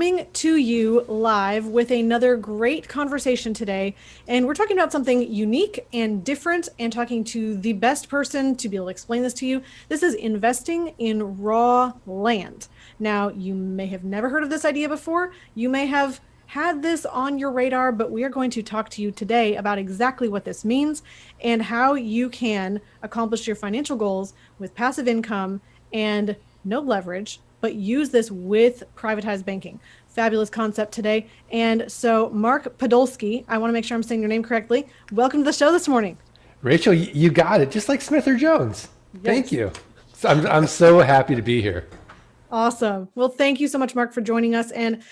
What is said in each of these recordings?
coming to you live with another great conversation today. And we're talking about something unique and different and talking to the best person to be able to explain this to you. This is investing in raw land. Now, you may have never heard of this idea before. You may have had this on your radar, but we are going to talk to you today about exactly what this means and how you can accomplish your financial goals with passive income and no leverage, but use this with privatized banking. Fabulous concept today. And so Mark Podolsky, I want to make sure I'm saying your name correctly. Welcome to the show this morning. Rachel, you got it, just like Smith or Jones. Yes. Thank you. So I'm so happy to be here. Awesome. Well, thank you so much, Mark, for joining us. And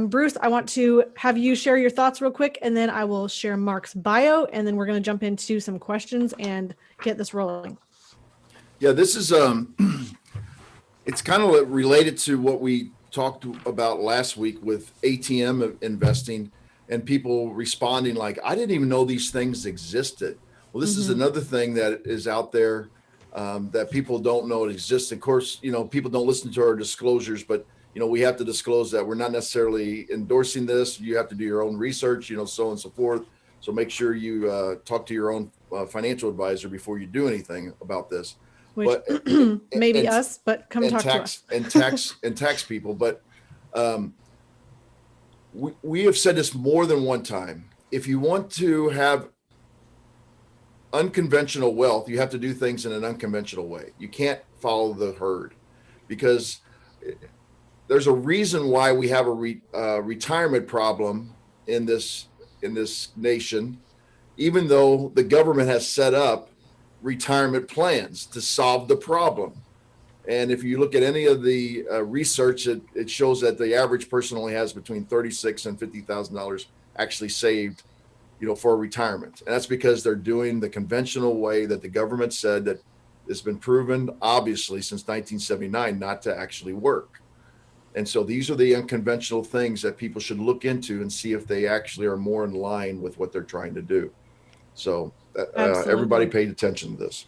Bruce, I want to have you share your thoughts real quick, and then I will share Mark's bio, and then we're going to jump into some questions and get this rolling. Yeah, this is it's kind of related to what we talked about last week with ATM investing and people responding like, I didn't even know these things existed. Well, this is another thing that is out there that people don't know it exists. Of course, people don't listen to our disclosures, but we have to disclose that we're not necessarily endorsing this. You have to do your own research, so on and so forth. So make sure you talk to your own financial advisor before you do anything about this. Which But maybe us, but come talk to us. and tax people. But we have said this more than one time. If you want to have unconventional wealth, you have to do things in an unconventional way. You can't follow the herd, because there's a reason why we have a retirement problem in this nation, even though the government has set up retirement plans to solve the problem. And if you look at any of the research, it shows that the average person only has between $36,000 and $50,000 actually saved for retirement. And that's because they're doing the conventional way that the government said that has been proven, obviously, since 1979 not to actually work. And so these are the unconventional things that people should look into and see if they actually are more in line with what they're trying to do. So everybody paid attention to this.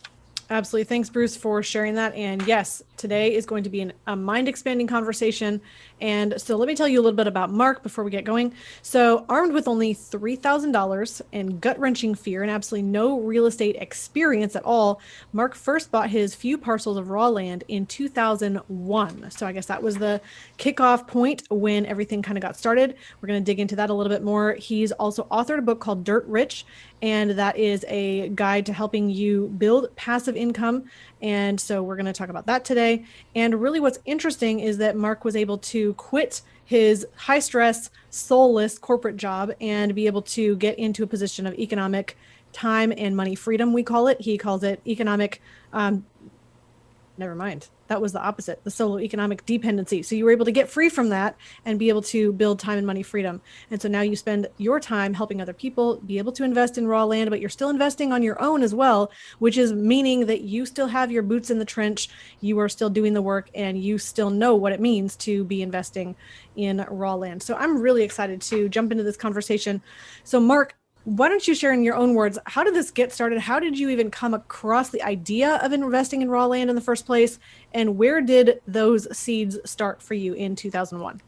Absolutely. Thanks, Bruce, for sharing that. And yes, today is going to be a mind-expanding conversation. And so let me tell you a little bit about Mark before we get going. So armed with only $3,000 in gut-wrenching fear and absolutely no real estate experience at all, Mark first bought his few parcels of raw land in 2001. So I guess that was the kickoff point when everything kind of got started. We're going to dig into that a little bit more. He's also authored a book called Dirt Rich, and that is a guide to helping you build passive income. And so we're going to talk about that today. And really what's interesting is that Mark was able to quit his high stress, soulless corporate job and be able to get into a position of economic time and money freedom, we call it. He calls it economic, never mind. That was the opposite, the solo economic dependency. So you were able to get free from that and be able to build time and money freedom. And so now you spend your time helping other people be able to invest in raw land, but you're still investing on your own as well, which is meaning that you still have your boots in the trench. You are still doing the work and you still know what it means to be investing in raw land. So I'm really excited to jump into this conversation. So Mark, why don't you share in your own words, how did this get started? How did you even come across the idea of investing in raw land in the first place? And where did those seeds start for you in 2001?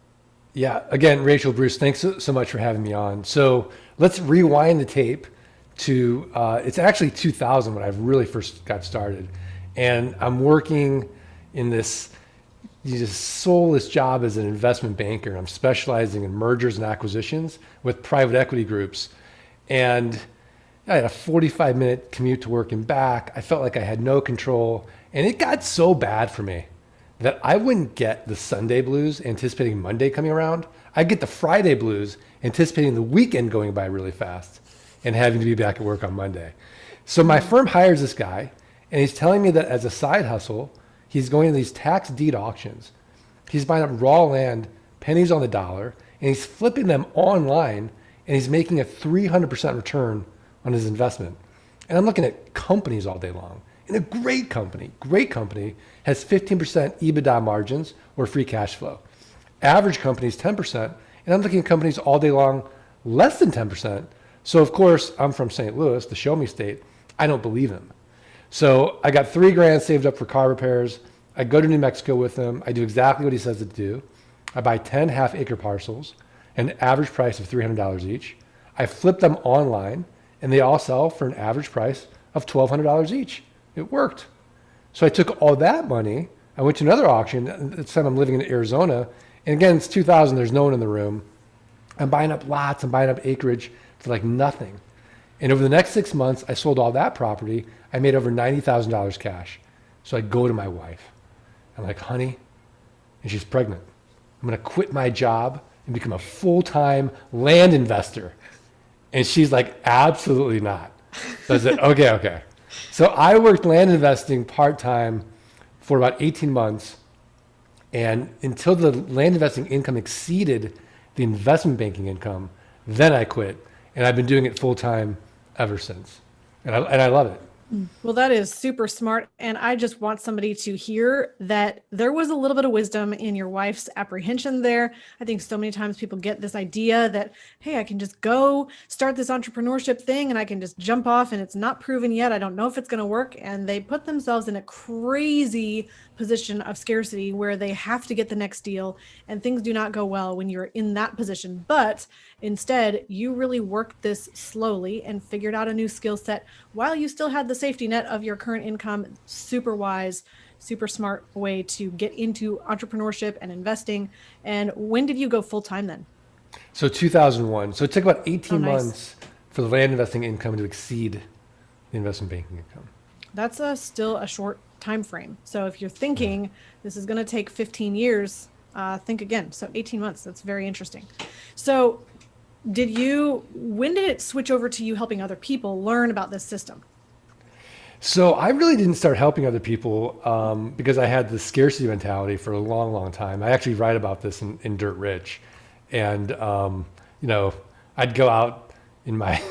Yeah, again, Rachel, Bruce, thanks so much for having me on. So let's rewind the tape to, it's actually 2000 when I really first got started. And I'm working in this soulless job as an investment banker. I'm specializing in mergers and acquisitions with private equity groups. And I had a 45-minute commute to work and back. I felt like I had no control. And it got so bad for me that I wouldn't get the Sunday blues anticipating Monday coming around. I'd get the Friday blues anticipating the weekend going by really fast and having to be back at work on Monday. So my firm hires this guy, and he's telling me that as a side hustle, he's going to these tax deed auctions. He's buying up raw land, pennies on the dollar, and he's flipping them online, and he's making a 300% return on his investment. And I'm looking at companies all day long. And a great company has 15% EBITDA margins or free cash flow. Average company is 10%. And I'm looking at companies all day long, less than 10%. So of course, I'm from St. Louis, the show me state. I don't believe him. So I got $3,000 saved up for car repairs. I go to New Mexico with him. I do exactly what he says to do. I buy 10 half-acre parcels, an average price of $300 each. I flip them online, and they all sell for an average price of $1,200 each. It worked. So I took all that money. I went to another auction. This time I'm living in Arizona. And again, it's 2000. There's no one in the room. I'm buying up lots. I'm buying up acreage for like nothing. And over the next 6 months, I sold all that property. I made over $90,000 cash. So I go to my wife. I'm like, honey, and she's pregnant. I'm going to quit my job and become a full-time land investor. And she's like, absolutely not. So I said, okay. So I worked land investing part-time for about 18 months. And until the land investing income exceeded the investment banking income, then I quit. And I've been doing it full-time ever since. And I love it. Well, that is super smart. And I just want somebody to hear that there was a little bit of wisdom in your wife's apprehension there. I think so many times people get this idea that, hey, I can just go start this entrepreneurship thing and I can just jump off and it's not proven yet. I don't know if it's going to work. And they put themselves in a crazy position of scarcity where they have to get the next deal and things do not go well when you're in that position. But instead, you really worked this slowly and figured out a new skill set while you still had the safety net of your current income. Super wise, super smart way to get into entrepreneurship and investing. And when did you go full time then? So 2001. So it took about 18 nice. months for the land investing income to exceed the investment banking income. That's still a short time frame. So if you're thinking this is going to take 15 years, think again. So 18 months, that's very interesting. So when did it switch over to you helping other people learn about this system? So I really didn't start helping other people because I had the scarcity mentality for a long, long time. I actually write about this in Dirt Rich. And, I'd go out in my,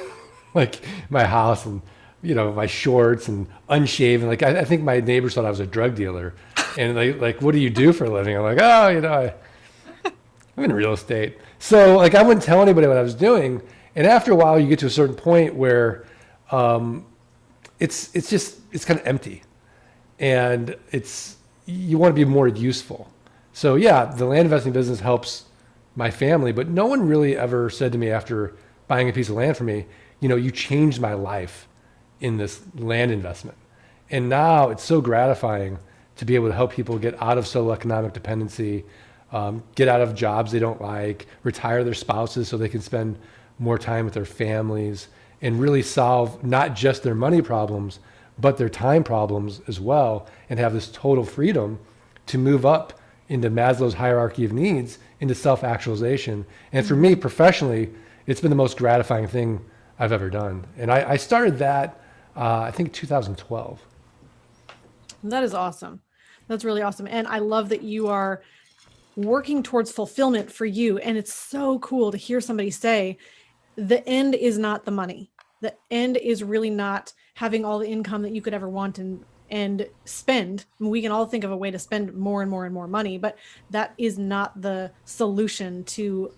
my house and, my shorts and unshaven. Like, I think my neighbors thought I was a drug dealer. And like, what do you do for a living? I'm like, I'm in real estate. So I wouldn't tell anybody what I was doing. And after a while, you get to a certain point where it's kind of empty, and you want to be more useful. So yeah, the land investing business helps my family, but no one really ever said to me after buying a piece of land from me, you changed my life in this land investment. And now it's so gratifying to be able to help people get out of solo economic dependency, get out of jobs they don't like, retire their spouses so they can spend more time with their families, and really solve not just their money problems, but their time problems as well, and have this total freedom to move up into Maslow's hierarchy of needs, into self-actualization. And for me professionally, it's been the most gratifying thing I've ever done. And I started that, I think 2012. That is awesome. That's really awesome. And I love that you are working towards fulfillment for you. And it's so cool to hear somebody say, the end is not the money. The end is really not having all the income that you could ever want and spend. I mean, we can all think of a way to spend more and more and more money, but that is not the solution to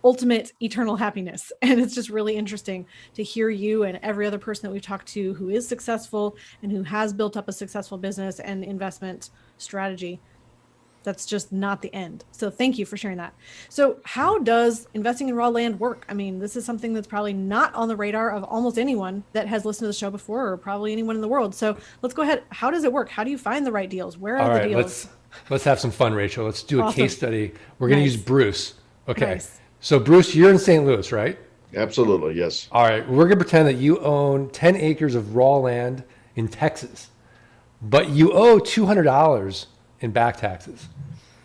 ultimate eternal happiness. And it's just really interesting to hear you and every other person that we've talked to who is successful and who has built up a successful business and investment strategy. That's just not the end. So thank you for sharing that. So how does investing in raw land work? I mean, this is something that's probably not on the radar of almost anyone that has listened to the show before, or probably anyone in the world. So let's go ahead. How does it work? How do you find the right deals? Where are the deals? Let's have some fun, Rachel. Let's do a Awesome. case study. We're going to use Bruce. Okay. Nice. So Bruce, you're in St. Louis, right? Absolutely, yes. All right. We're going to pretend that you own 10 acres of raw land in Texas, but you owe $200 in back taxes.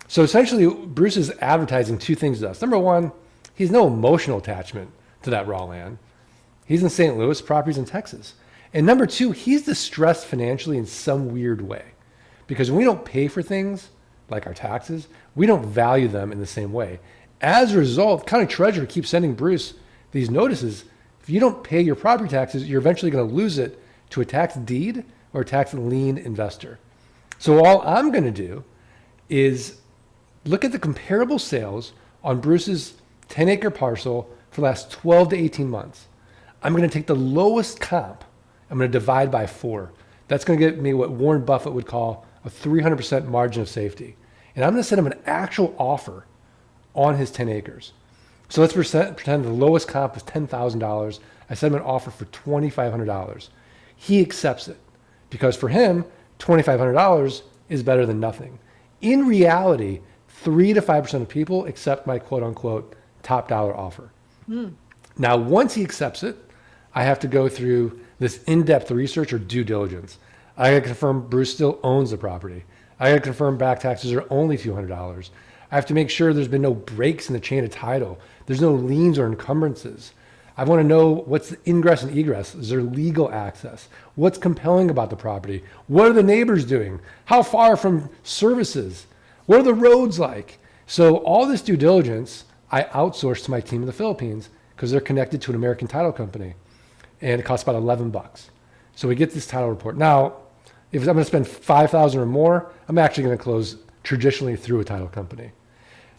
So essentially, Bruce is advertising two things to us. Number one, he's no emotional attachment to that raw land. He's in St. Louis, property's in Texas. And number two, he's distressed financially in some weird way. Because when we don't pay for things, like our taxes, we don't value them in the same way. As a result, county treasurer keeps sending Bruce these notices. If you don't pay your property taxes, you're eventually going to lose it to a tax deed or a tax lien investor. So all I'm going to do is look at the comparable sales on Bruce's 10-acre parcel for the last 12 to 18 months. I'm going to take the lowest comp. I'm going to divide by 4. That's going to get me what Warren Buffett would call a 300% margin of safety. And I'm going to send him an actual offer on his 10 acres. So let's pretend the lowest comp is $10,000. I send him an offer for $2,500. He accepts it because for him, $2,500 is better than nothing. In reality, 3 to 5% of people accept my quote unquote top dollar offer. Now, once he accepts it, I have to go through this in-depth research or due diligence. I got to confirm Bruce still owns the property. I got to confirm back taxes are only $200. I have to make sure there's been no breaks in the chain of title. There's no liens or encumbrances. I want to know what's the ingress and egress. Is there legal access? What's compelling about the property? What are the neighbors doing? How far from services? What are the roads like? So all this due diligence, I outsource to my team in the Philippines because they're connected to an American title company. And it costs about $11. So we get this title report. Now, if I'm going to spend $5,000 or more, I'm actually going to close traditionally through a title company.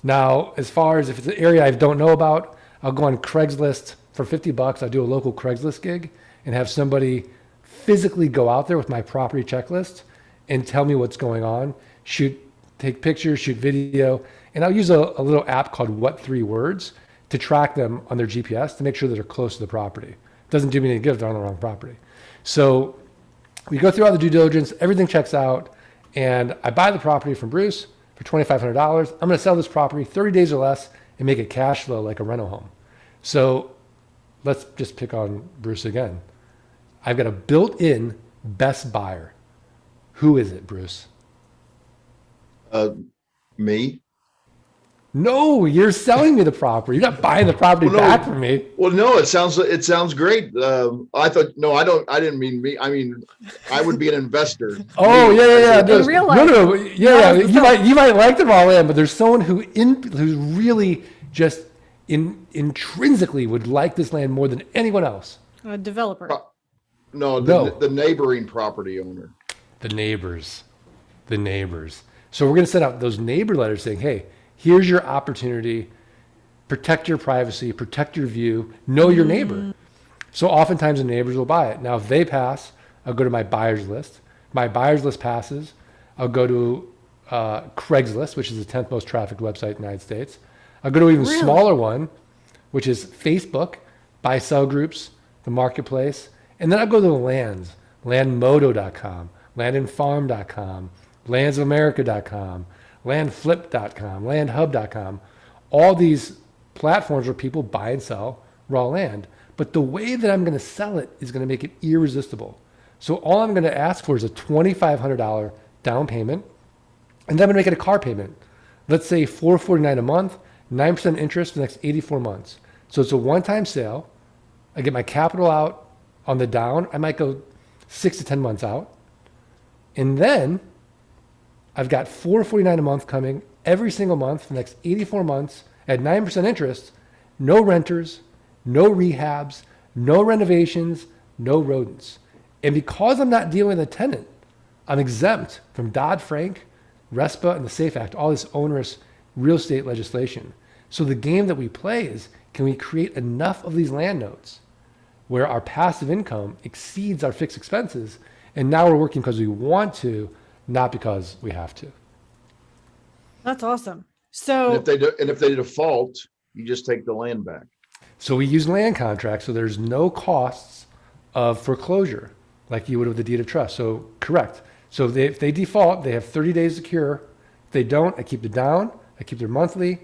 Now, as far as if it's an area I don't know about, I'll go on Craigslist for $50. I'll do a local Craigslist gig and have somebody physically go out there with my property checklist and tell me what's going on, take pictures, shoot video. And I'll use a little app called What 3 Words to track them on their GPS to make sure that they're close to the property. It doesn't do me any good if they're on the wrong property. So we go through all the due diligence, everything checks out, and I buy the property from Bruce for $2,500. I'm going to sell this property 30 days or less and make it cash flow like a rental home. So let's just pick on Bruce again. I've got a built-in best buyer. Who is it, Bruce? Me. No, you're selling me the property. You're not buying the property back from me. Well, no, it sounds great. I thought, no, I didn't mean me. I mean, I would be an investor. Oh, yeah. In real life. No. Yeah. You might like the raw land, but there's someone who's really just intrinsically would like this land more than anyone else. A developer. No, the neighboring property owner. The neighbors. So we're going to send out those neighbor letters saying, hey, here's your opportunity. Protect your privacy, protect your view, know your neighbor. So oftentimes the neighbors will buy it. Now, if they pass, I'll go to my buyer's list. My buyer's list passes. I'll go to Craigslist, which is the 10th most trafficked website in the United States. I'll go to an even smaller one, which is Facebook, buy-sell groups, the marketplace. And then I'll go to the lands, landmodo.com, landandfarm.com, landsofamerica.com, landflip.com, landhub.com, all these platforms where people buy and sell raw land. But the way that I'm going to sell it is going to make it irresistible. So all I'm going to ask for is a $2,500 down payment, and then I'm going to make it a car payment. Let's say $449 a month, 9% interest for the next 84 months. So it's a one-time sale. I get my capital out on the down. I might go 6 to 10 months out. And then I've got $449 a month coming every single month for the next 84 months at 9% interest, no renters, no rehabs, no renovations, no rodents. And because I'm not dealing with a tenant, I'm exempt from Dodd-Frank, RESPA, and the SAFE Act, all this onerous real estate legislation. So the game that we play is, can we create enough of these land notes where our passive income exceeds our fixed expenses, and now we're working because we want to, not because we have to. That's awesome. So And if they default, you just take the land back. So we use land contracts, so there's no costs of foreclosure like you would with the deed of trust. So correct. So if they default, they have 30 days to cure. If they don't, I keep the down, I keep their monthly,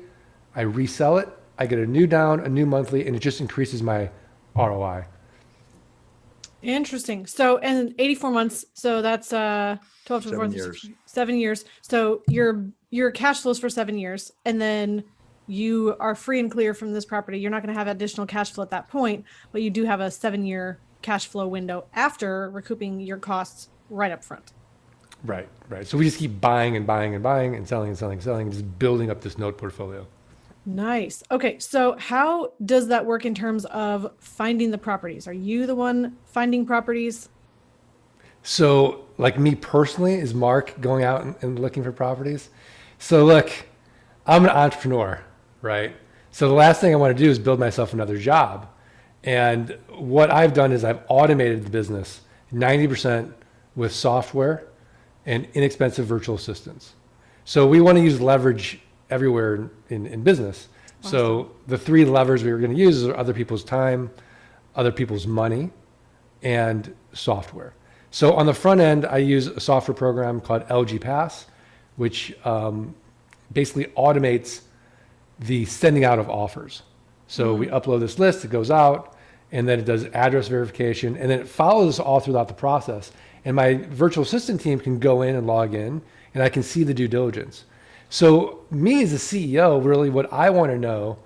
I resell it, I get a new down, a new monthly, and it just increases my ROI. interesting. So, and 84 months. So that's 12 to 7 years. 7 years. So your cash flows for 7 years, and then you are free and clear from this property. You're not going to have additional cash flow at that point, but you do have a 7-year cash flow window after recouping your costs right up front. Right. So we just keep buying and buying and buying and selling, and just building up this note portfolio. Nice. Okay. So how does that work in terms of finding the properties? Are you the one finding properties? So like me personally, is Mark going out and looking for properties? So look, I'm an entrepreneur, right? So the last thing I want to do is build myself another job. And what I've done is I've automated the business 90% with software and inexpensive virtual assistants. So we want to use leverage everywhere in business. Awesome. So the three levers we were going to use are other people's time, other people's money, and software. So on the front end, I use a software program called LG Pass, which basically automates the sending out of offers. So we upload this list, it goes out, and then it does address verification, and then it follows all throughout the process. And my virtual assistant team can go in and log in, and I can see the due diligence. So me as a CEO, really what I want to know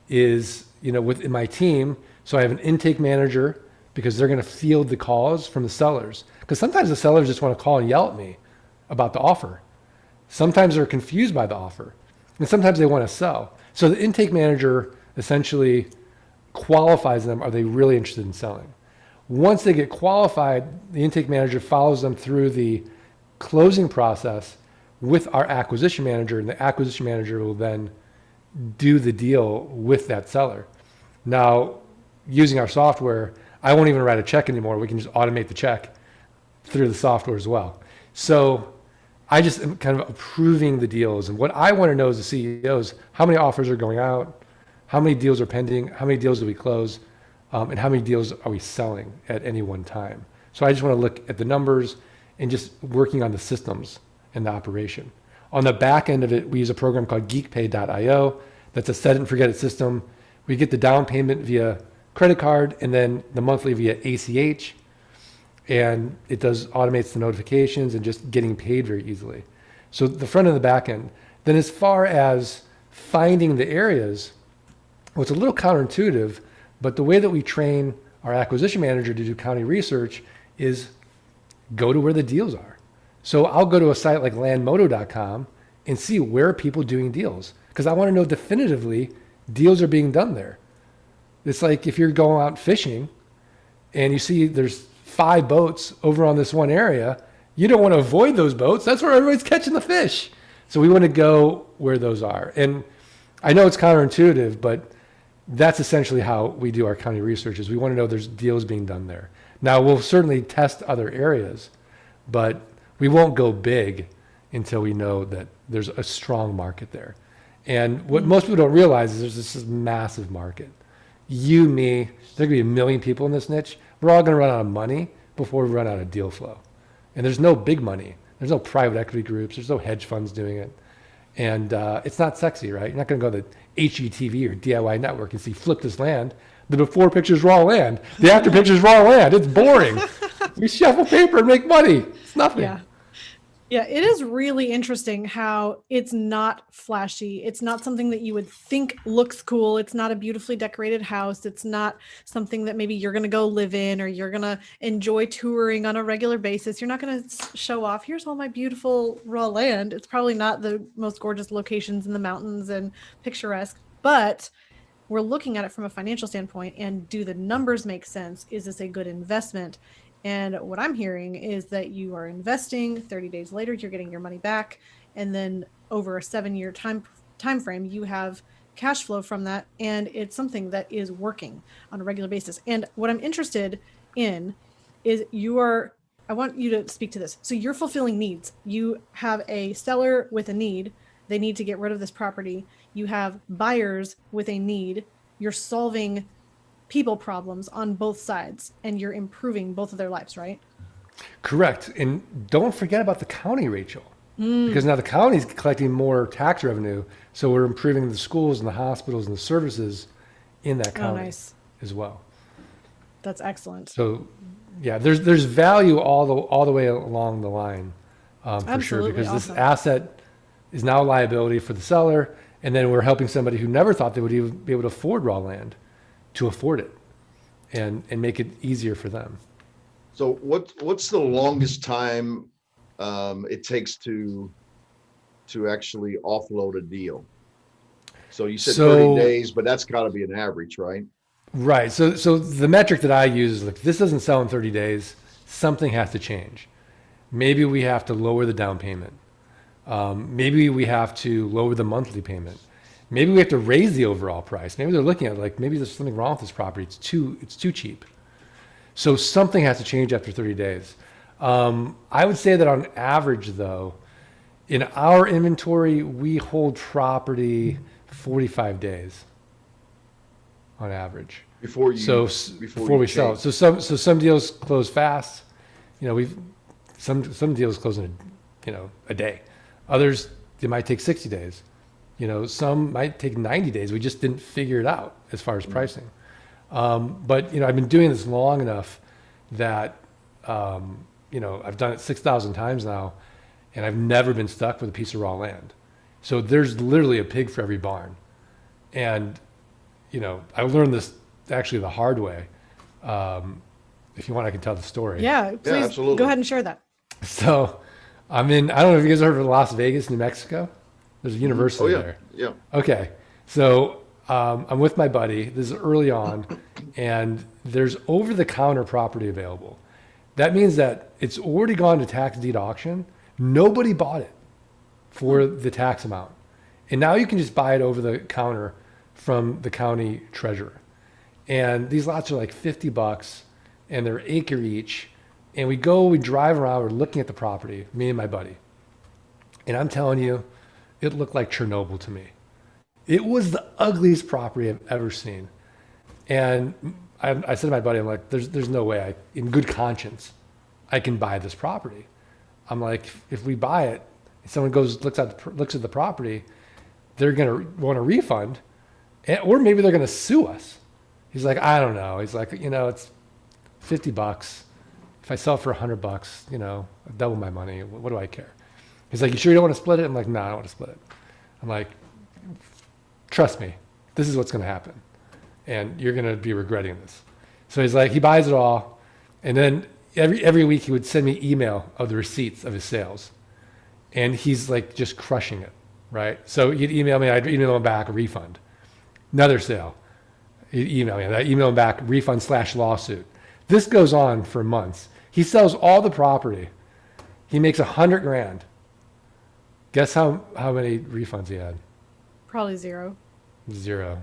is, within my team, so I have an intake manager because they're going to field the calls from the sellers. Because sometimes the sellers just want to call and yell at me about the offer. Sometimes they're confused by the offer, and sometimes they want to sell. So the intake manager essentially qualifies them. Are they really interested in selling? Once they get qualified, the intake manager follows them through the closing process with our acquisition manager, and the acquisition manager will then do the deal with that seller. Now, using our software, I won't even write a check anymore. We can just automate the check through the software as well. So I just am kind of approving the deals. And what I want to know as a CEO is how many offers are going out, how many deals are pending, how many deals do we close, and how many deals are we selling at any one time. So I just want to look at the numbers and just working on the systems and the operation. On the back end of it, we use a program called geekpay.io. That's a set it and forget it system. We get the down payment via credit card and then the monthly via ACH. And it automates the notifications and just getting paid very easily. So the front and the back end. Then as far as finding the areas, well, it's a little counterintuitive, but the way that we train our acquisition manager to do county research is go to where the deals are. So I'll go to a site like landmodo.com and see where are people doing deals, because I want to know definitively deals are being done there. It's like if you're going out fishing and you see there's 5 boats over on this one area, you don't want to avoid those boats. That's where everybody's catching the fish. So we want to go where those are. And I know it's counterintuitive, but that's essentially how we do our county research, is we want to know there's deals being done there. Now, we'll certainly test other areas, but we won't go big until we know that there's a strong market there. And what most people don't realize is there's this massive market. You, me, there could be 1 million people in this niche. We're all going to run out of money before we run out of deal flow. And there's no big money. There's no private equity groups. There's no hedge funds doing it. And it's not sexy, right? You're not going to go to HGTV or DIY Network and see Flip This Land. The before picture's raw land. The after picture's raw land. It's boring. We shuffle paper and make money. It's nothing. Yeah. Yeah, it is really interesting how it's not flashy. It's not something that you would think looks cool. It's not a beautifully decorated house. It's not something that maybe you're going to go live in or you're going to enjoy touring on a regular basis. You're not going to show off, here's all my beautiful raw land. It's probably not the most gorgeous locations in the mountains and picturesque, but we're looking at it from a financial standpoint, and do the numbers make sense? Is this a good investment? And what I'm hearing is that you are investing, 30 days later, you're getting your money back. And then over a 7-year time frame, you have cash flow from that. And it's something that is working on a regular basis. And what I'm interested in is I want you to speak to this. So you're fulfilling needs. You have a seller with a need. They need to get rid of this property. You have buyers with a need. You're solving people problems on both sides, and you're improving both of their lives, right? Correct. And don't forget about the county, Rachel, because now the county's collecting more tax revenue. So we're improving the schools and the hospitals and the services in that county as well. That's excellent. So yeah, there's value all the way along the line for sure, because this asset is now a liability for the seller. And then we're helping somebody who never thought they would even be able to afford raw land to afford it and make it easier for them. So what's the longest time it takes to actually offload a deal? So you said 30 days, but that's got to be an average, right? Right. So the metric that I use is, like, this doesn't sell in 30 days. Something has to change. Maybe we have to lower the down payment. Maybe we have to lower the monthly payment. Maybe we have to raise the overall price. Maybe they're looking at it like, maybe there's something wrong with this property. It's too cheap. So something has to change after 30 days. I would say that on average, though, In our inventory, we hold property 45 days on average. Before you Before we sell it. So some deals close fast. You know, some deals close in a day. Others, they might take 60 days. You know, some might take 90 days. We just didn't figure it out as far as pricing. But, I've been doing this long enough that, I've done it 6,000 times now, and I've never been stuck with a piece of raw land. So there's literally a pig for every barn. And, I learned this actually the hard way. If you want, I can tell the story. Yeah, please absolutely. go ahead and share that. So I don't know if you guys heard of Las Vegas, New Mexico. There's a university there. Yeah. Okay. So I'm with my buddy. This is early on, and there's over-the-counter property available. That means that it's already gone to tax deed auction. Nobody bought it for the tax amount. And now you can just buy it over the counter from the county treasurer. And these lots are like $50, and they're acre each. And we drive around, we're looking at the property, me and my buddy. And I'm telling you, it looked like Chernobyl to me. It was the ugliest property I've ever seen. And I said to my buddy, I'm like, there's no way, in good conscience, I can buy this property. I'm like, if we buy it, if someone looks at the property, they're going to want a refund, or maybe they're going to sue us. He's like, I don't know. He's like, it's $50. If I sell it for $100, I double my money. What do I care? He's like, you sure you don't want to split it? I'm like, no, I don't want to split it. I'm like, trust me, this is what's going to happen. And you're going to be regretting this. So he's like, he buys it all. And then every week he would send me email of the receipts of his sales. And he's like just crushing it, right? So he'd email me, I'd email him back a refund. Another sale. He'd email me, I'd email him back refund/lawsuit. This goes on for months. He sells all the property. He makes $100,000. Guess how many refunds he had? Probably zero. Zero.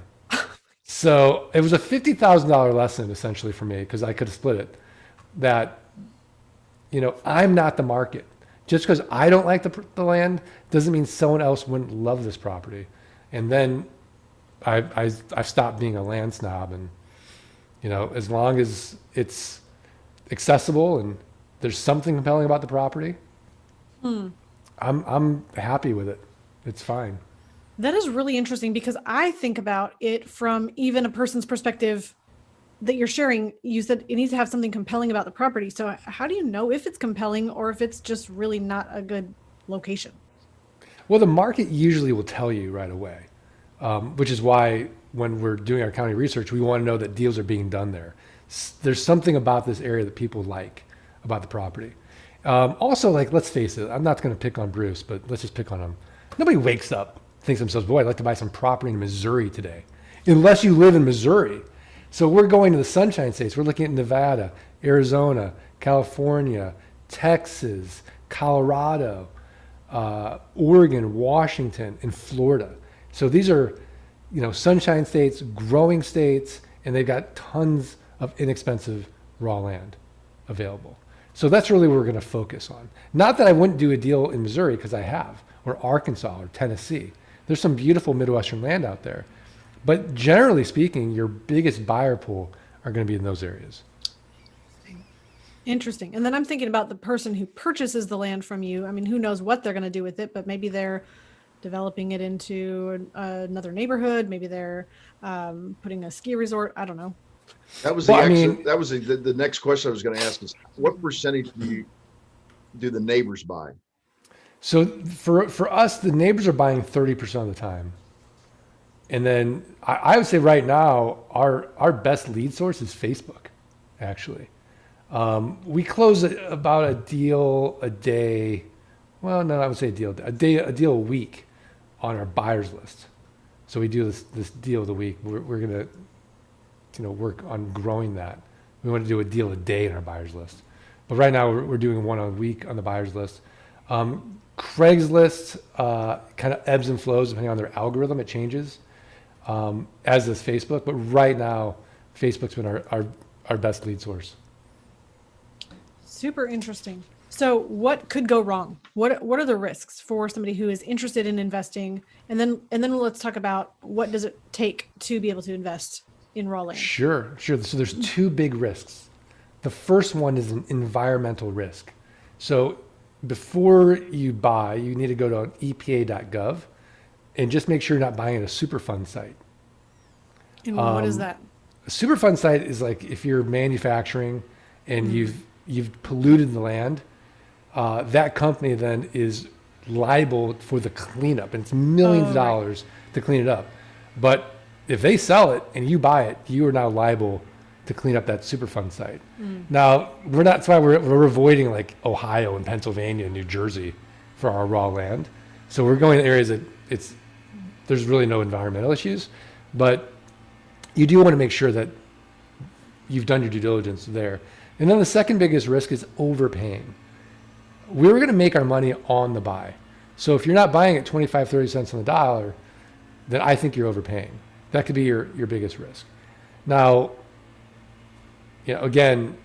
So it was a $50,000 lesson essentially for me, because I could have split it. That, I'm not the market. Just because I don't like the land doesn't mean someone else wouldn't love this property. And then I've stopped being a land snob, and as long as it's accessible and there's something compelling about the property, I'm happy with it. It's fine. That is really interesting, because I think about it from even a person's perspective that you're sharing. You said it needs to have something compelling about the property. So how do you know if it's compelling or if it's just really not a good location? Well, the market usually will tell you right away, which is why when we're doing our county research, we want to know that deals are being done there. There's something about this area that people like about the property. Also, like, let's face it, I'm not going to pick on Bruce, but let's just pick on him. Nobody wakes up, thinks to themselves, boy, I'd like to buy some property in Missouri today, unless you live in Missouri. So we're going to the Sunshine States. We're looking at Nevada, Arizona, California, Texas, Colorado, Oregon, Washington, and Florida. So these are, Sunshine States, growing states, and they've got tons of inexpensive raw land available. So that's really what we're going to focus on. Not that I wouldn't do a deal in Missouri, because I have, or Arkansas, or Tennessee. There's some beautiful Midwestern land out there. But generally speaking, your biggest buyer pool are going to be in those areas. Interesting. And then I'm thinking about the person who purchases the land from you. I mean, who knows what they're going to do with it, but maybe they're developing it into another neighborhood. Maybe they're putting a ski resort. I don't know. That was the next question I was going to ask is, what percentage do the neighbors buy? So for us, the neighbors are buying 30% of the time. And then I would say right now, our best lead source is Facebook, actually. We close about a deal a day. Well, no, I would say a deal a week on our buyers list. So we do this deal of the week. We're going to work on growing that. We want to do a deal a day in our buyers list. But right now we're doing one a week on the buyers list. Craigslist kind of ebbs and flows depending on their algorithm. It changes, as does Facebook. But right now, Facebook's been our best lead source. Super interesting. So what could go wrong? What are the risks for somebody who is interested in investing? And then let's talk about what does it take to be able to invest in raw land. Sure. So there's two big risks. The first one is an environmental risk. So before you buy, you need to go to epa.gov and just make sure you're not buying at a Superfund site. And what is that? A Superfund site is like if you're manufacturing and you've polluted the land, that company then is liable for the cleanup, and it's millions of dollars to clean it up. But if they sell it and you buy it, you are now liable to clean up that Superfund site. Now we're not. That's why we're avoiding like Ohio and Pennsylvania and New Jersey for our raw land. So we're going to areas that there's really no environmental issues, but you do want to make sure that you've done your due diligence there. And then the second biggest risk is overpaying. We're going to make our money on the buy. So if you're not buying at 25, 30 cents on the dollar, then I think you're overpaying. That could be your biggest risk. Now, again,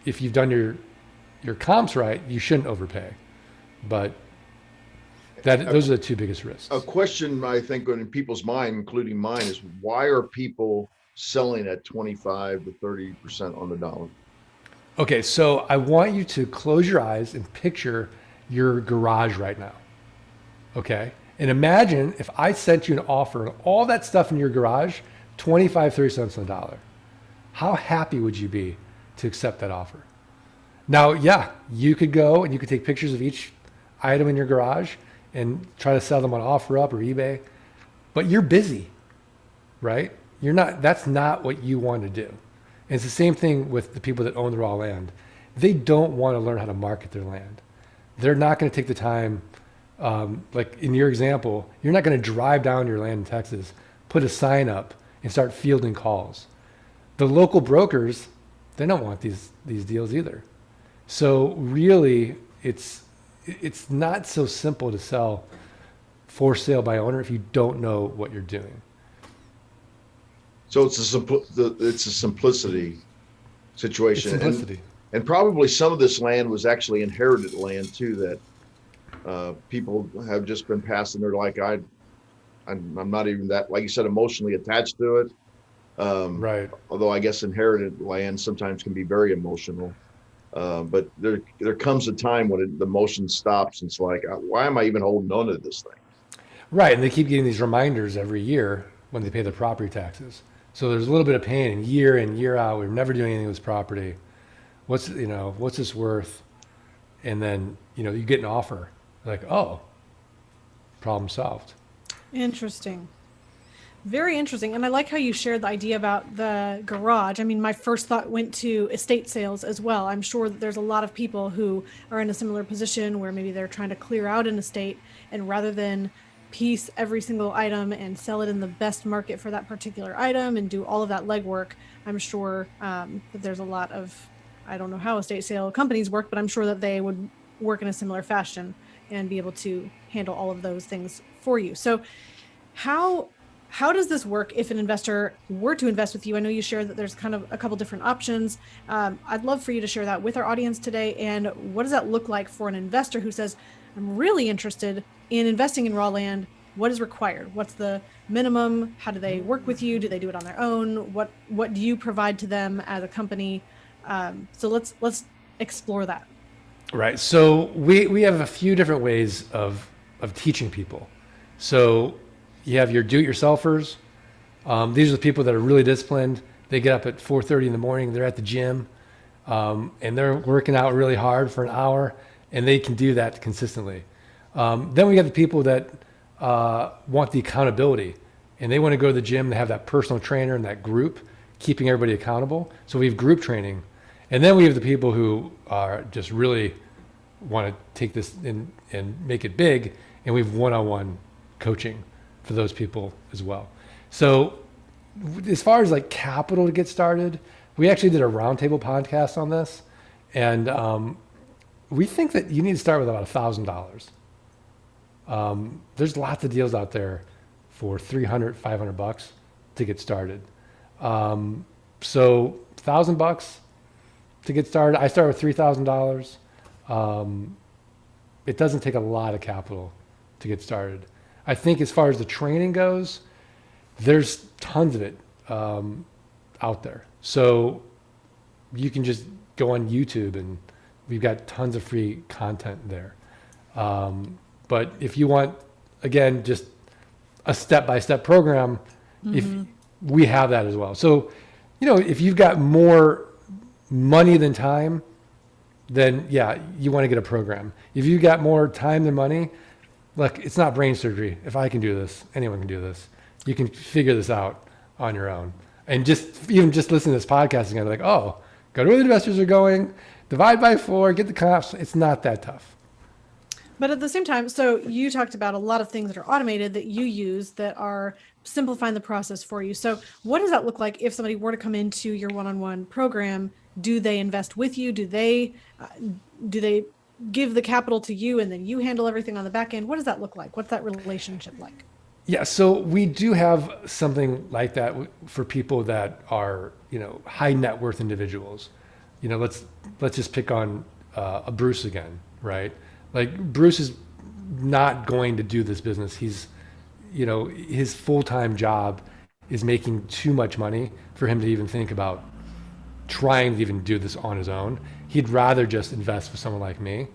if you've done your comps right, you shouldn't overpay. But those are the two biggest risks. A question I think in people's mind, including mine, is why are people selling at 25 to 30% on the dollar? Okay, so I want you to close your eyes and picture your garage right now. Okay? And imagine if I sent you an offer and all that stuff in your garage, 25, 30 cents on the dollar. How happy would you be to accept that offer? Now, yeah, you could go and you could take pictures of each item in your garage and try to sell them on OfferUp or eBay, but you're busy, right? That's not what you want to do. And it's the same thing with the people that own the raw land. They don't want to learn how to market their land. They're not going to take the time, like in your example, you're not going to drive down your land in Texas, put a sign up and start fielding calls. The local brokers, they don't want these deals either. So really, it's not so simple to sell for sale by owner if you don't know what you're doing. So it's a simplicity situation. It's simplicity. And probably some of this land was actually inherited land too, that people have just been passing. They're like, I'm not even that, like you said, emotionally attached to it. Right. Although I guess inherited land sometimes can be very emotional. But there comes a time when the motion stops and it's like, why am I even holding on to this thing? Right, and they keep getting these reminders every year when they pay their property taxes. So there's a little bit of pain in year out. We're never doing anything with this property. What's this worth? And then, you get an offer like, oh, problem solved. Interesting. Very interesting. And I like how you shared the idea about the garage. I mean, my first thought went to estate sales as well. I'm sure that there's a lot of people who are in a similar position where maybe they're trying to clear out an estate, and rather than piece every single item and sell it in the best market for that particular item and do all of that legwork, I'm sure that there's a lot of, I don't know how estate sale companies work, but I'm sure that they would work in a similar fashion and be able to handle all of those things for you. So how does this work if an investor were to invest with you? I know you shared that there's kind of a couple different options. I'd love for you to share that with our audience today. And what does that look like for an investor who says, I'm really interested in investing in raw land? What is required? What's the minimum? How do they work with you? Do they do it on their own? What do you provide to them as a company? So let's explore that. Right. So we have a few different ways of teaching people. So you have your do-it-yourselfers. These are the people that are really disciplined. They get up at 4:30 in the morning. They're at the gym, and they're working out really hard for an hour, and they can do that consistently. Then we have the people that want the accountability, and they want to go to the gym. They have that personal trainer and that group keeping everybody accountable. So we have group training. And then we have the people who are just really want to take this and make it big, and we have one-on-one coaching for those people as well. So as far as like capital to get started, we actually did a roundtable podcast on this, and we think that you need to start with about $1,000. There's lots of deals out there for $300, $500 to get started. So $1,000 to get started. I start with $3,000. it doesn't take a lot of capital to get started. I think as far as the training goes, there's tons of it out there. So you can just go on YouTube and we've got tons of free content there. But if you want, again, just a step-by-step program, if we have that as well. So, if you've got more money than time, then yeah, you want to get a program. If you got more time than money, look, it's not brain surgery. If I can do this, anyone can do this. You can figure this out on your own. And even just listen to this podcast again, like, oh, go to where the investors are going, divide by 4, get the comps. It's not that tough. But at the same time, so you talked about a lot of things that are automated that you use that are simplifying the process for you. So what does that look like if somebody were to come into your one-on-one program? Do they invest with you? Do they give the capital to you and then you handle everything on the back end? What does that look like? What's that relationship like? Yeah, so we do have something like that for people that are, high net worth individuals. Let's just pick on a Bruce again, right? Like Bruce is not going to do this business. He's, his full-time job is making too much money for him to even think about trying to even do this on his own. He'd rather just invest with someone like me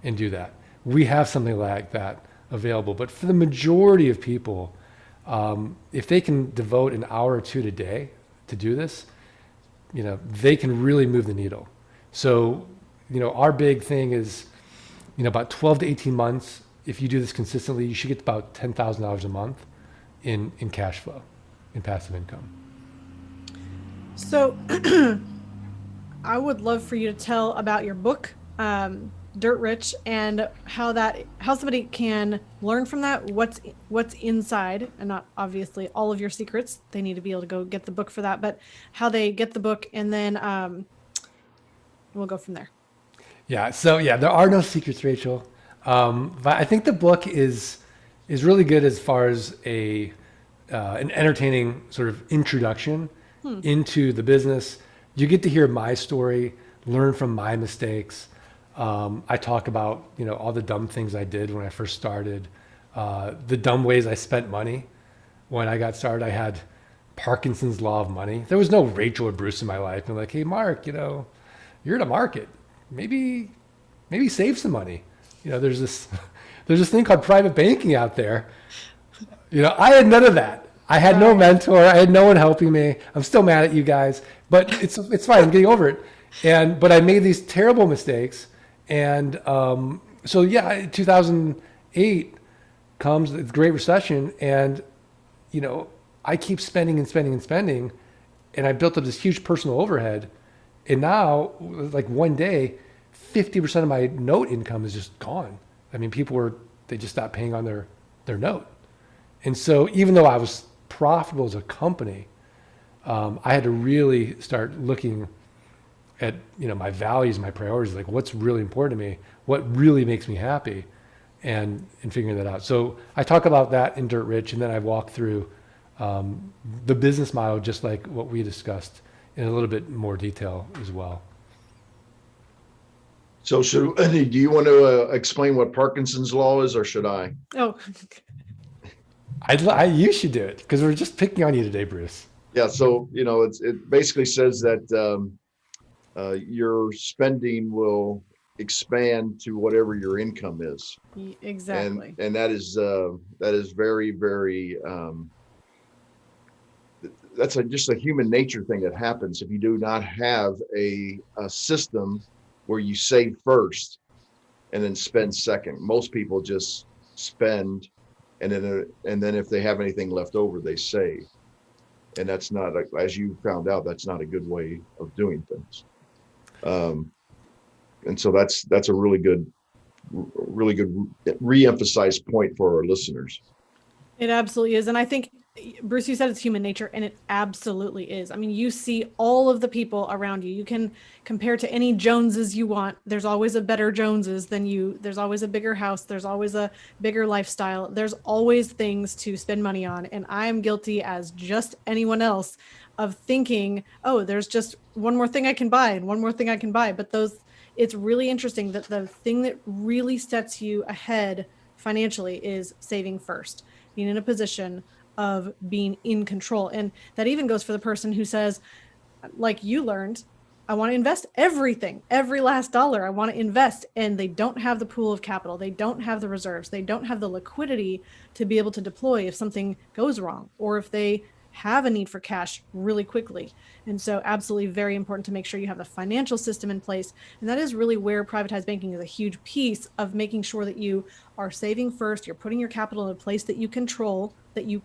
and do that. We have something like that available, but for the majority of people, if they can devote an hour or two a day to do this, they can really move the needle. So, our big thing is, about 12 to 18 months, if you do this consistently, you should get about $10,000 a month in cash flow, in passive income. So I would love for you to tell about your book, Dirt Rich, and how somebody can learn from that, what's inside, and not obviously all of your secrets. They need to be able to go get the book for that, but how they get the book, and then we'll go from there. Yeah. So yeah, there are no secrets, Rachel. But I think the book is really good as far as an entertaining sort of introduction into the business. You get to hear my story, learn from my mistakes. I talk about, all the dumb things I did when I first started, the dumb ways I spent money. When I got started, I had Parkinson's law of money. There was no Rachel or Bruce in my life. And like, hey, Mark, you're in a market. Maybe save some money. There's this thing called private banking out there. I had none of that. I had no mentor. I had no one helping me. I'm still mad at you guys, but it's fine. I'm getting over it. But I made these terrible mistakes. And so yeah, 2008 comes, the Great Recession, and I keep spending and spending and spending, and I built up this huge personal overhead. And now, like one day, 50% of my note income is just gone. I mean, they just stopped paying on their note. And so even though I was profitable as a company, I had to really start looking at, my values, my priorities, like what's really important to me, what really makes me happy, and figuring that out. So I talk about that in Dirt Rich, and then I walk through the business model, just like what we discussed, in a little bit more detail as well. So do you want to explain what Parkinson's law is, or should I? Oh, You should do it, because we're just picking on you today, Bruce. Yeah. So, it basically says that your spending will expand to whatever your income is. exactly. And that is very, very, that's just a human nature thing that happens if you do not have a system where you save first and then spend second. Most people just spend, and then if they have anything left over, they save. And that's not, as you found out, that's not a good way of doing things. And so that's a really good re-emphasized point for our listeners. It absolutely is. And I think, Bruce, you said it's human nature, and it absolutely is. I mean, you see all of the people around you. You can compare to any Joneses you want. There's always a better Joneses than you. There's always a bigger house. There's always a bigger lifestyle. There's always things to spend money on. And I am guilty as just anyone else of thinking, oh, there's just one more thing I can buy and one more thing I can buy. But it's really interesting that the thing that really sets you ahead financially is saving first, being in a position of being in control. And that even goes for the person who says, like you learned, I want to invest everything, every last dollar I want to invest. And they don't have the pool of capital. They don't have the reserves. They don't have the liquidity to be able to deploy if something goes wrong or if they have a need for cash really quickly. And so absolutely very important to make sure you have the financial system in place. And that is really where privatized banking is a huge piece of making sure that you are saving first, you're putting your capital in a place that you control, that you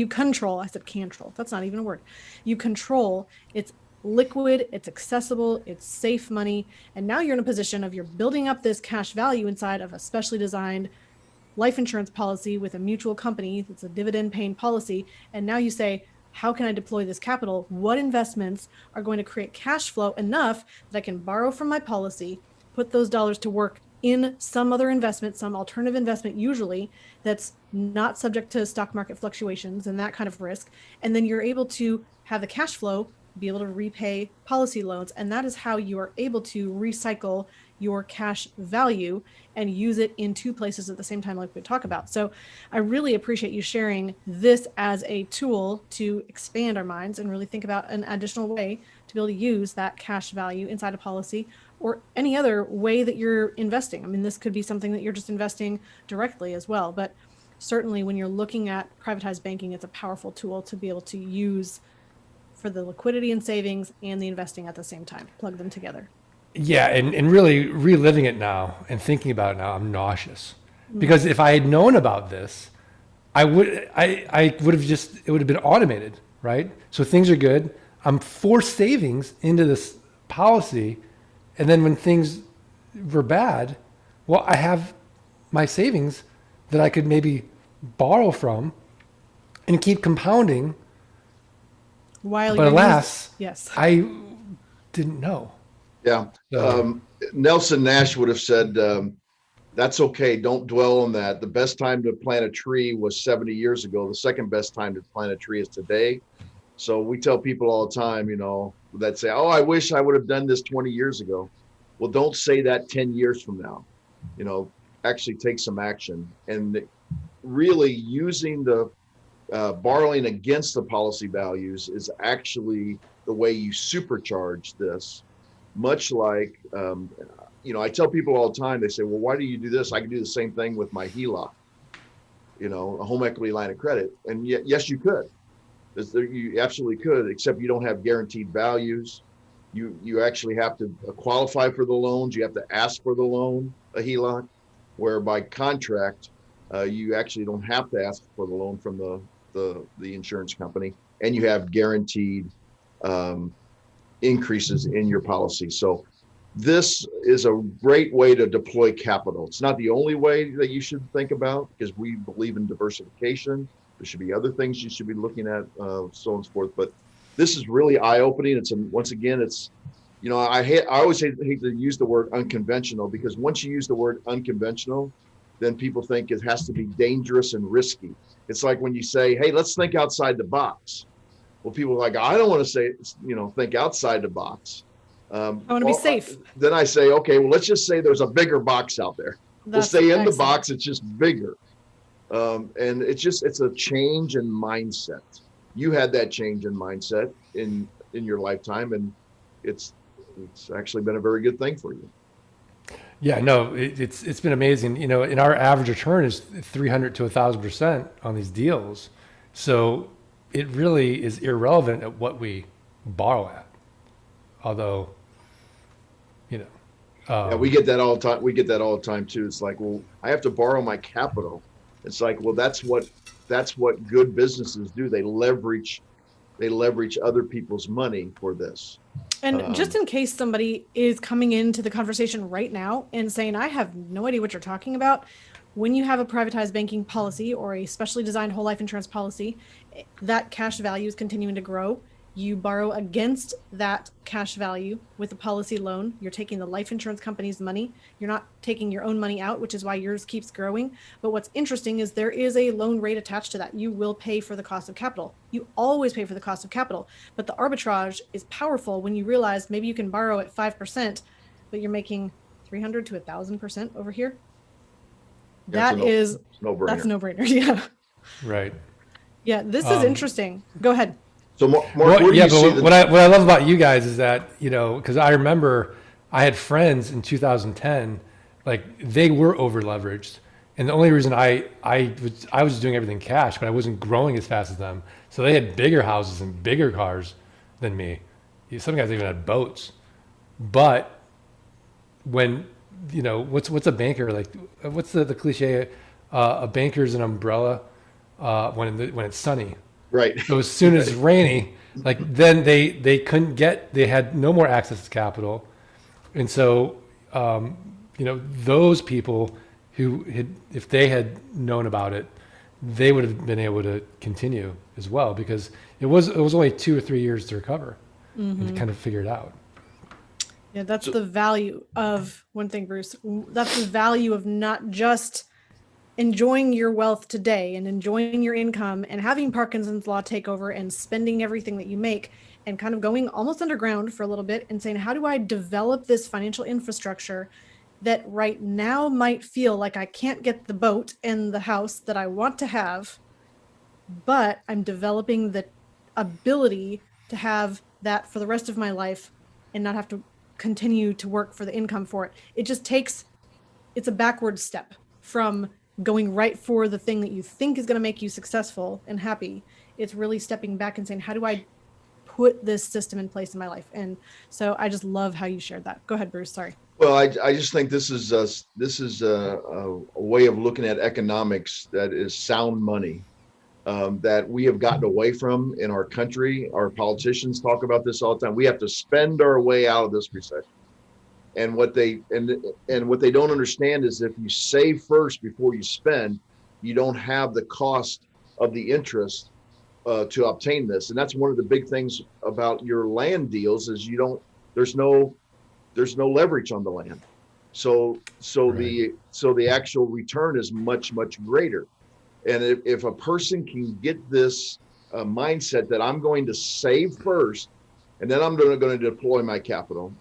control. I said control. That's not even a word. You control. It's liquid, it's accessible, it's safe money. And now you're in a position of you're building up this cash value inside of a specially designed life insurance policy with a mutual company that's a dividend paying policy. And now you say, how can I deploy this capital? What investments are going to create cash flow enough that I can borrow from my policy, put those dollars to work in some other investment, some alternative investment, usually that's not subject to stock market fluctuations and that kind of risk. And then you're able to have the cash flow, be able to repay policy loans. And that is how you are able to recycle your cash value and use it in two places at the same time, like we talk about. So I really appreciate you sharing this as a tool to expand our minds and really think about an additional way to be able to use that cash value inside a policy or any other way that you're investing. I mean, this could be something that you're just investing directly as well, but certainly when you're looking at privatized banking, it's a powerful tool to be able to use for the liquidity and savings and the investing at the same time, plug them together. Yeah, and really reliving it now and thinking about it now, I'm nauseous. Because if I had known about this, I would have just, it would have been automated, right? So things are good. I'm forced savings into this policy. And then when things were bad, well, I have my savings that I could maybe borrow from and keep compounding. While But alas, yes, I didn't know. Yeah. So, Nelson Nash would have said, that's okay. Don't dwell on that. The best time to plant a tree was 70 years ago. The second best time to plant a tree is today. So we tell people all the time, that say, oh, I wish I would have done this 20 years ago. Well, don't say that 10 years from now. Actually take some action. And really using the borrowing against the policy values is actually the way you supercharge this. Much like, I tell people all the time, they say, well, why do you do this? I can do the same thing with my HELOC, a home equity line of credit. And yes, you could. You absolutely could, except you don't have guaranteed values. You actually have to qualify for the loans. You have to ask for the loan, a HELOC, where by contract, you actually don't have to ask for the loan from the insurance company, and you have guaranteed increases in your policy. So this is a great way to deploy capital. It's not the only way that you should think about, because we believe in diversification. There should be other things you should be looking at, so on and so forth. But this is really eye-opening. Once again, I always hate to use the word unconventional, because once you use the word unconventional, then people think it has to be dangerous and risky. It's like when you say, hey, let's think outside the box. Well, people are like, I don't want to say, think outside the box. I want to be safe. Then I say, okay, well, let's just say there's a bigger box out there. We'll stay in the box. It's just bigger. And it's a change in mindset. You had that change in mindset in your lifetime, and it's actually been a very good thing for you. Yeah, no, it's been amazing. And our average return is 300 to 1,000% on these deals. So it really is irrelevant at what we borrow at. Although, yeah, we get that all the time. We get that all the time too. It's like, well, I have to borrow my capital. It's like, well, that's what good businesses do. They leverage other people's money for this. And just in case somebody is coming into the conversation right now and saying, I have no idea what you're talking about, when you have a privatized banking policy or a specially designed whole life insurance policy, that cash value is continuing to grow. You borrow against that cash value with a policy loan. You're taking the life insurance company's money. You're not taking your own money out, which is why yours keeps growing. But what's interesting is there is a loan rate attached to that. You will pay for the cost of capital. You always pay for the cost of capital. But the arbitrage is powerful when you realize maybe you can borrow at 5%, but you're making 300 to 1,000% over here. That's That's no-brainer. a no-brainer. Yeah. Right. Yeah. This is interesting. Go ahead. So Mark, Well, where do yeah, you see but what I love about you guys is that, you know, because I remember I had friends in 2010, like they were over leveraged, and the only reason I was doing everything cash, but I wasn't growing as fast as them. So they had bigger houses and bigger cars than me. Some guys even had boats. But when, you know, what's a banker like? What's the cliche? A banker's an umbrella when it's sunny. right? So as soon as it's rainy, like then they couldn't they had no more access to capital, and so you know, those people who had, if they had known about it, they would have been able to continue as well, because it was only 2 or 3 years to recover and to kind of figure it out. Yeah, that's the value of one thing, Bruce. That's the value of not just enjoying your wealth today and enjoying your income and having Parkinson's law take over and spending everything that you make and kind of going almost underground for a little bit and saying, how do I develop this financial infrastructure that right now might feel like I can't get the boat and the house that I want to have, but I'm developing the ability to have that for the rest of my life and not have to continue to work for the income for it. It just it's a backward step from going right for the thing that you think is going to make you successful and happy. It's really stepping back and saying, how do I put this system in place in my life? And so I just love how you shared that. Go ahead, Bruce. Sorry. Well, I just think this is a way of looking at economics that is sound money, that we have gotten away from in our country. Our politicians talk about this all the time. We have to spend our way out of this recession. And what they don't understand is if you save first before you spend, you don't have the cost of the interest to obtain this. And that's one of the big things about your land deals is there's no leverage on the land. So right. the actual return is much, much greater. And if a person can get this mindset that I'm going to save first, and then I'm going to deploy my capital,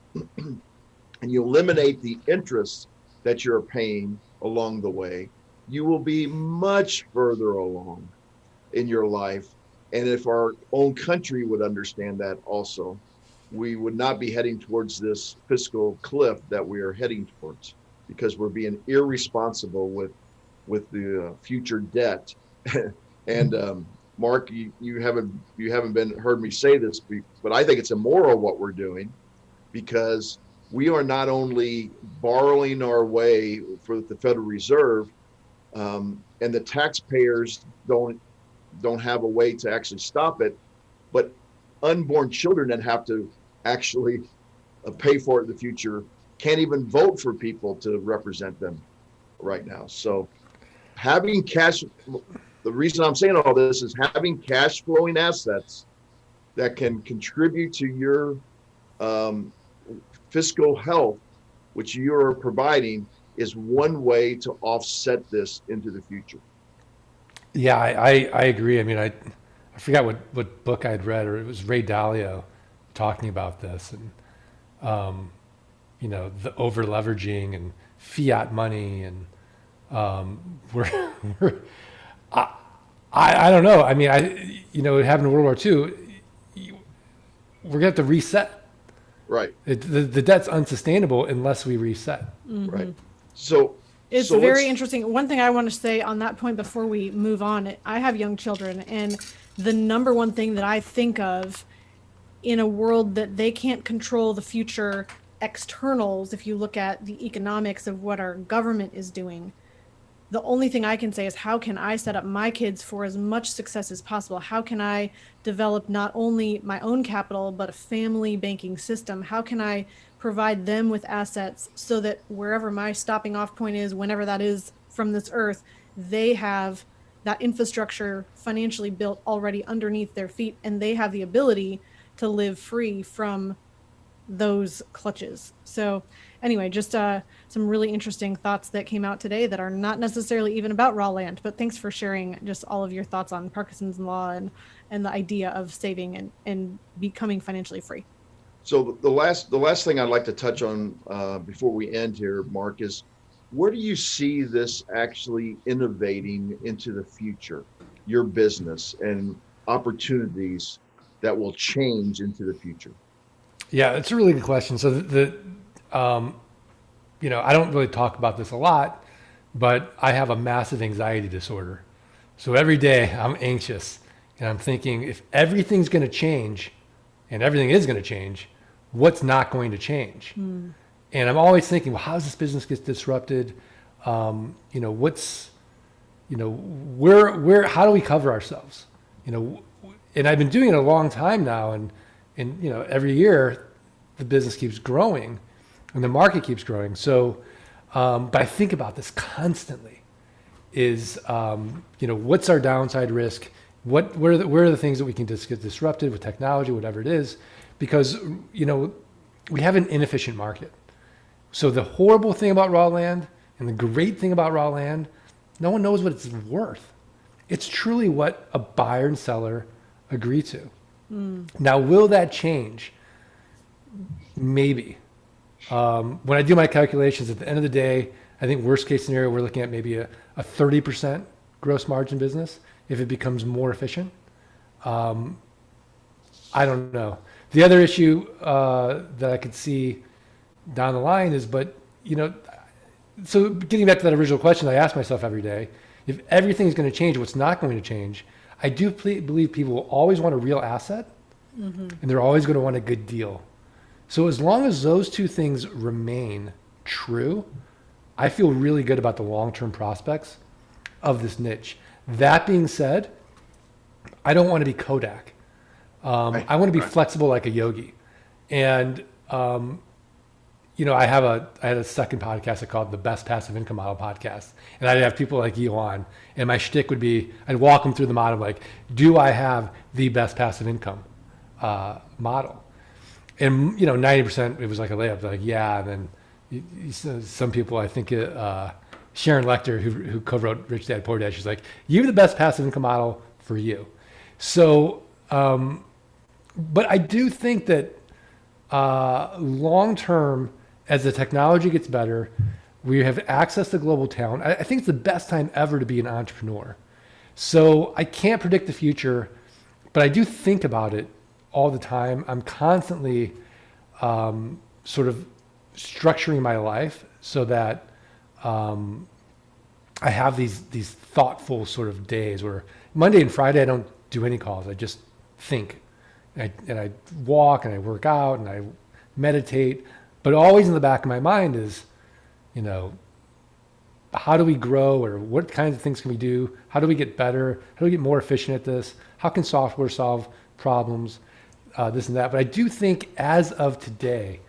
and you eliminate the interest that you're paying along the way, you will be much further along in your life. And if our own country would understand that also, we would not be heading towards this fiscal cliff that we are heading towards, because we're being irresponsible with the future debt. And Mark, you haven't heard me say this, but I think it's immoral what we're doing, because we are not only borrowing our way for the Federal Reserve, and the taxpayers don't have a way to actually stop it, but unborn children that have to actually pay for it in the future can't even vote for people to represent them right now. So having cash, the reason I'm saying all this is having cash flowing assets that can contribute to your fiscal health, which you're providing, is one way to offset this into the future. Yeah, I agree. I mean, I forgot what book I'd read, or it was Ray Dalio talking about this, and you know, the over leveraging and fiat money, and I don't know. I mean, you know, it happened in World War II. We're gonna have to reset. Right. The debt's unsustainable unless we reset. Mm-hmm. Right. So it's very interesting. One thing I want to say on that point before we move on, I have young children, and the number one thing that I think of in a world that they can't control the future externals, if you look at the economics of what our government is doing, the only thing I can say is, how can I set up my kids for as much success as possible? How can I develop not only my own capital, but a family banking system? How can I provide them with assets so that wherever my stopping off point is, whenever that is from this earth, they have that infrastructure financially built already underneath their feet, and they have the ability to live free from those clutches. So anyway, just some really interesting thoughts that came out today that are not necessarily even about raw land, but thanks for sharing just all of your thoughts on Parkinson's law and the idea of saving and becoming financially free. So the last thing I'd like to touch on before we end here, Mark, is where do you see this actually innovating into the future, your business and opportunities that will change into the future? Yeah, it's a really good question. So I don't really talk about this a lot, but I have a massive anxiety disorder. So every day I'm anxious and I'm thinking if everything's going to change and everything is going to change, what's not going to change? And I'm always thinking, well, how does this business get disrupted? What's, how do we cover ourselves? And I've been doing it a long time now. And every year the business keeps growing and the market keeps growing. So, but I think about this constantly is, what's our downside risk? Where are the things that we can just get disrupted with technology, whatever it is, because, we have an inefficient market. So the horrible thing about raw land and the great thing about raw land, no one knows what it's worth. It's truly what a buyer and seller agree to. Now, will that change? Maybe. When I do my calculations at the end of the day, I think worst case scenario, we're looking at maybe a 30% gross margin business if it becomes more efficient. I don't know. The other issue that I could see down the line is, so getting back to that original question I ask myself every day, if everything's going to change, what's not going to change? I do believe people will always want a real asset, and they're always going to want a good deal. So as long as those two things remain true, I feel really good about the long-term prospects of this niche. That being said, I don't want to be Kodak. I want to be flexible like a yogi. And, I had a second podcast I called the Best Passive Income Model Podcast. And I'd have people like you on. And my shtick would be, I'd walk them through the model like, do I have the best passive income model? And, 90% it was like a layup. They're like, yeah. And then some people, I think Sharon Lechter, who co-wrote Rich Dad, Poor Dad, she's like, you have the best passive income model for you. So, but I do think that long-term, as the technology gets better, we have access to global talent. I think it's the best time ever to be an entrepreneur. So I can't predict the future, but I do think about it all the time. I'm constantly sort of structuring my life so that I have these thoughtful sort of days where Monday and Friday I don't do any calls. I just think. And I walk and I work out and I meditate, but always in the back of my mind is, how do we grow, or what kinds of things can we do? How do we get better? How do we get more efficient at this? How can software solve problems? This and that. But I do think as of today,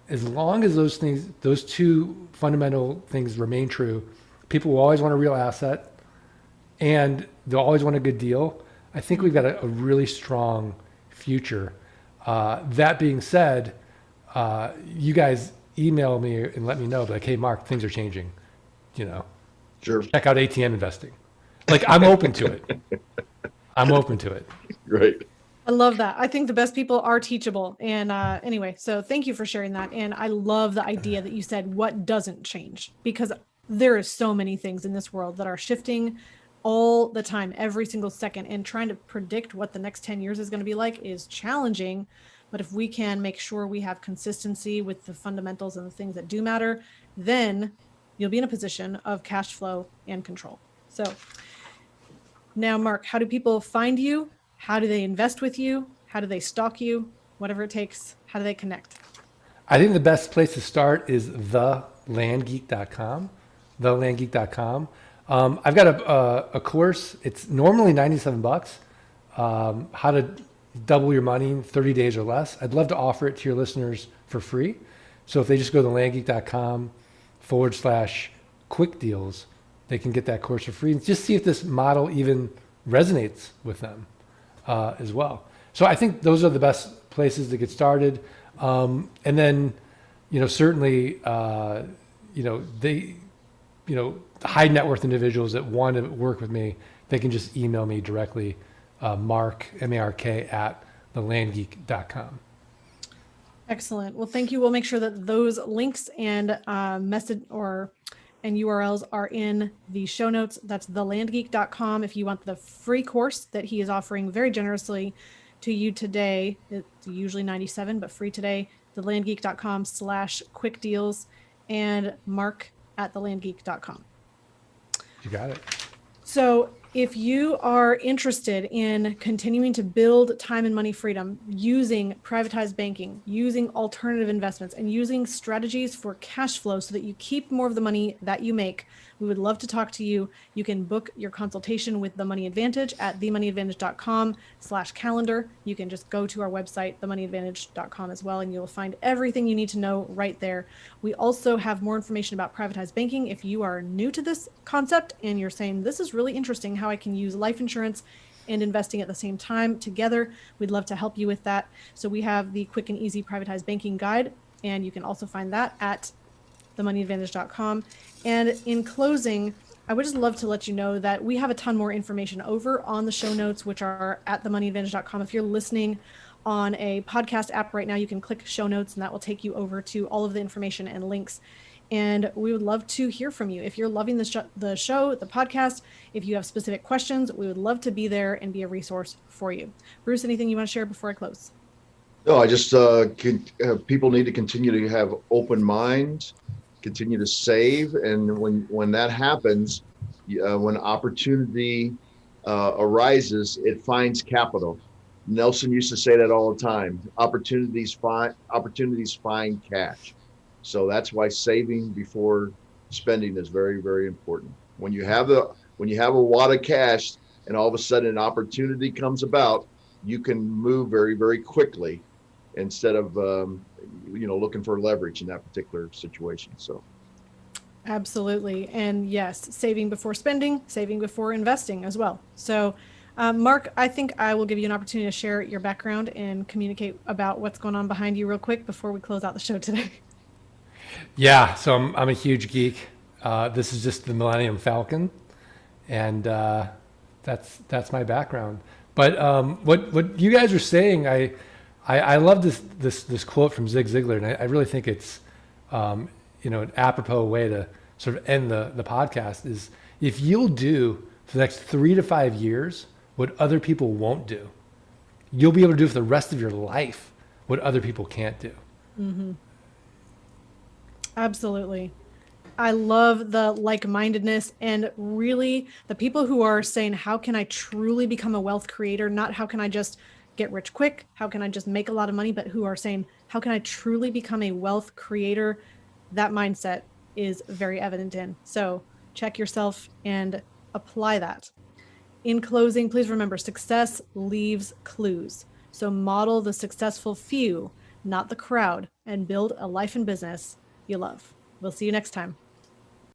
as long as those two fundamental things remain true, people will always want a real asset and they'll always want a good deal. I think we've got a really strong future. That being said, you guys email me and let me know, like, hey, Mark, things are changing. Sure. Check out ATM investing. Like, I'm open to it. I'm open to it. Great. I love that. I think the best people are teachable. And anyway, so thank you for sharing that. And I love the idea that you said, what doesn't change? Because there is so many things in this world that are shifting all the time, every single second, and trying to predict what the next 10 years is going to be like is challenging. But if we can make sure we have consistency with the fundamentals and the things that do matter, then you'll be in a position of cash flow and control. So now, Mark, how do people find you? How do they invest with you? How do they stalk you? Whatever it takes, how do they connect? I think the best place to start is thelandgeek.com, thelandgeek.com. I've got a course. It's normally $97, how to double your money in 30 days or less. I'd love to offer it to your listeners for free. So if they just go to landgeek.com/quick deals, they can get that course for free and just see if this model even resonates with them as well. So I think those are the best places to get started. And then, certainly, high net worth individuals that want to work with me, they can just email me directly, Mark, MARK, @thelandgeek.com. Excellent. Well, thank you. We'll make sure that those links and and URLs are in the show notes. That's thelandgeek.com. If you want the free course that he is offering very generously to you today, it's usually 97, but free today, thelandgeek.com/quick deals, and Mark at thelandgeek.com. You got it. So if you are interested in continuing to build time and money freedom using privatized banking, using alternative investments, and using strategies for cash flow so that you keep more of the money that you make, we would love to talk to you. You can book your consultation with The Money Advantage at themoneyadvantage.com/calendar. You can just go to our website, themoneyadvantage.com as well, and you'll find everything you need to know right there. We also have more information about privatized banking. If you are new to this concept and you're saying, this is really interesting how I can use life insurance and investing at the same time together, we'd love to help you with that. So we have the quick and easy privatized banking guide, and you can also find that at themoneyadvantage.com. And in closing, I would just love to let you know that we have a ton more information over on the show notes, which are at themoneyadvantage.com. If you're listening on a podcast app right now, you can click show notes and that will take you over to all of the information and links. And we would love to hear from you. If you're loving the show, the podcast, if you have specific questions, we would love to be there and be a resource for you. Bruce, anything you want to share before I close? No, I just people need to continue to have open minds, continue to save, and when that happens, when opportunity arises, it finds capital. Nelson used to say that all the time. Opportunities find cash. So that's why saving before spending is very, very important. When you have a wad of cash and all of a sudden an opportunity comes about, you can move very, very quickly instead of looking for leverage in that particular situation. So absolutely. And yes, saving before spending, saving before investing as well. So Mark, I think I will give you an opportunity to share your background and communicate about what's going on behind you real quick before we close out the show today. Yeah, so I'm a huge geek. This is just the Millennium Falcon, and that's my background. But what you guys are saying, I love this quote from Zig Ziglar, and I really think it's an apropos way to sort of end the podcast is, if you'll do for the next 3 to 5 years what other people won't do, you'll be able to do for the rest of your life what other people can't do. Mm-hmm. Absolutely. I love the like-mindedness, and really the people who are saying, how can I truly become a wealth creator? Not how can I just get rich quick? How can I just make a lot of money? But who are saying, how can I truly become a wealth creator? That mindset is very evident in. So check yourself and apply that. In closing, please remember, success leaves clues. So model the successful few, not the crowd, and build a life and business you love. We'll see you next time.